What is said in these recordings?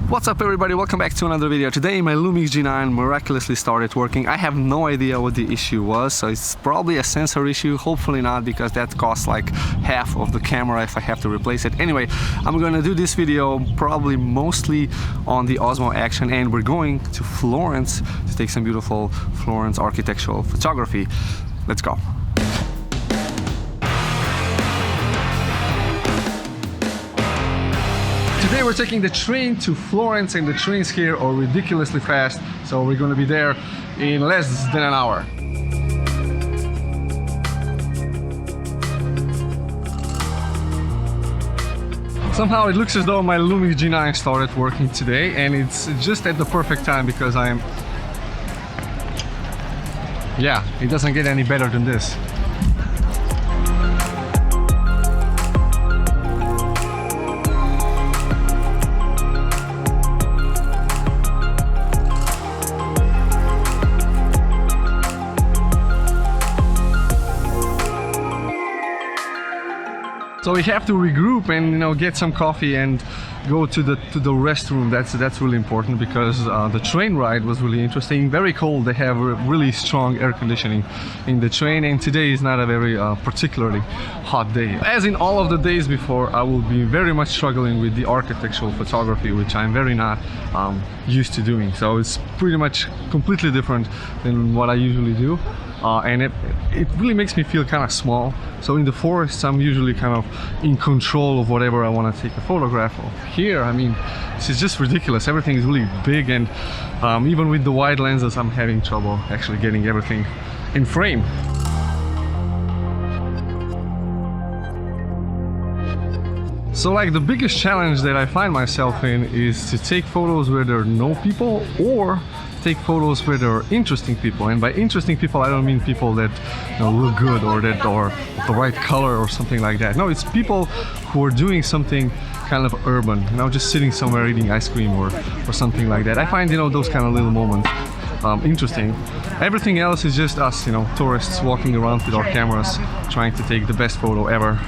What's up everybody, welcome back to another video. Today my Lumix G9 miraculously started working. I have no idea what the issue was, so it's probably a sensor issue, hopefully not, because that costs like half of the camera if I have to replace it. Anyway, I'm gonna do this video probably mostly on the OSMO action, and we're going to Florence to take some beautiful Florence architectural photography. Let's go. Today we're taking the train to Florence, and the trains here are ridiculously fast, so we're going to be there in less than an hour. Somehow it looks as though my Lumix G9 started working today, and it's just at the perfect time because yeah, it doesn't get any better than this. So we have to regroup and get some coffee and go to the restroom. That's really important because the train ride was really interesting. Very cold. They have a really strong air conditioning in the train, and today is not a very particularly hot day. As in all of the days before, I will be very much struggling with the architectural photography, which I'm very not used to doing. So it's pretty much completely different than what I usually do. And it really makes me feel kind of small. So in the forests, I'm usually kind of in control of whatever I want to take a photograph of. Here, I mean, this is just ridiculous. Everything is really big, and even with the wide lenses, I'm having trouble actually getting everything in frame. So like the biggest challenge that I find myself in is to take photos where there are no people, or take photos where there are interesting people. And by interesting people, I don't mean people that look good or that are the right color or something like that. No, it's people who are doing something kind of urban, just sitting somewhere eating ice cream or something like that. I find those kind of little moments interesting. Everything else is just us, tourists walking around with our cameras trying to take the best photo ever.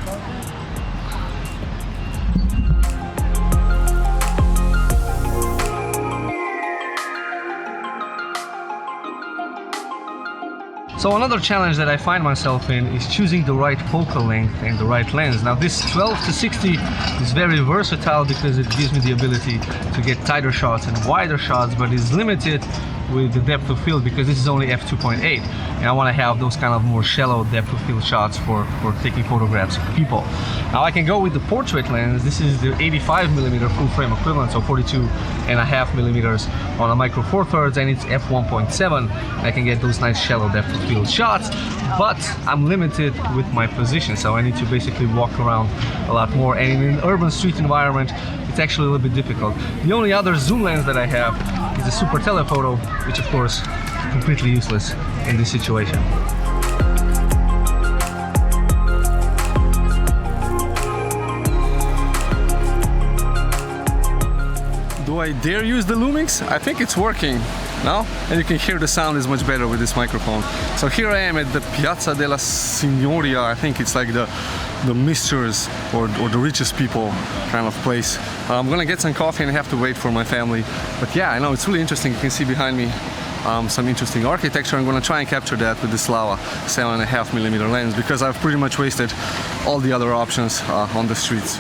So another challenge that I find myself in is choosing the right focal length and the right lens. Now this 12 to 60 is very versatile because it gives me the ability to get tighter shots and wider shots, but is limited with the depth of field because this is only f2.8, and I want to have those kind of more shallow depth of field shots for taking photographs of people. Now I can go with the portrait lens. This is the 85mm full frame equivalent, so 42.5 millimeters on a micro four thirds, and it's f1.7. I can get those nice shallow depth of field shots, but I'm limited with my position, so I need to basically walk around a lot more, and in an urban street environment it's actually a little bit difficult. The only other zoom lens that I have is a super telephoto, which of course is completely useless in this situation. Do I dare use the Lumix? I think it's working now, and you can hear the sound is much better with this microphone. So here I am at the Piazza della Signoria. I think it's like the misters or the richest people kind of place. I'm gonna get some coffee and I have to wait for my family. But yeah, I know it's really interesting. You can see behind me some interesting architecture. I'm gonna try and capture that with this Laowa 7.5mm lens because I've pretty much wasted all the other options on the streets.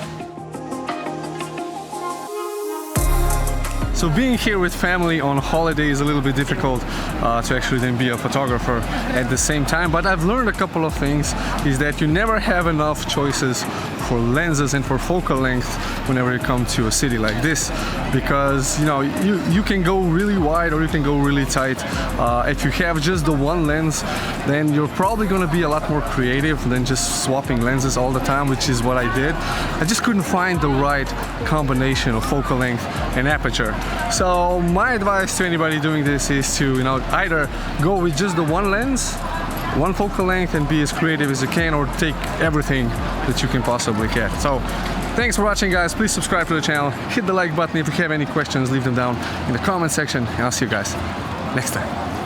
So being here with family on holiday is a little bit difficult to actually then be a photographer at the same time, but I've learned a couple of things. Is that you never have enough choices for lenses and for focal length whenever you come to a city like this, because you can go really wide or you can go really tight. If you have just the one lens, then you're probably going to be a lot more creative than just swapping lenses all the time, which is what I did. I just couldn't find the right combination of focal length and aperture. So my advice to anybody doing this is to either go with just the one lens, one focal length, and be as creative as you can, or take everything that you can possibly get. So thanks for watching, guys. Please subscribe to the channel, hit the like button. If you have any questions, leave them down in the comment section, and I'll see you guys next time.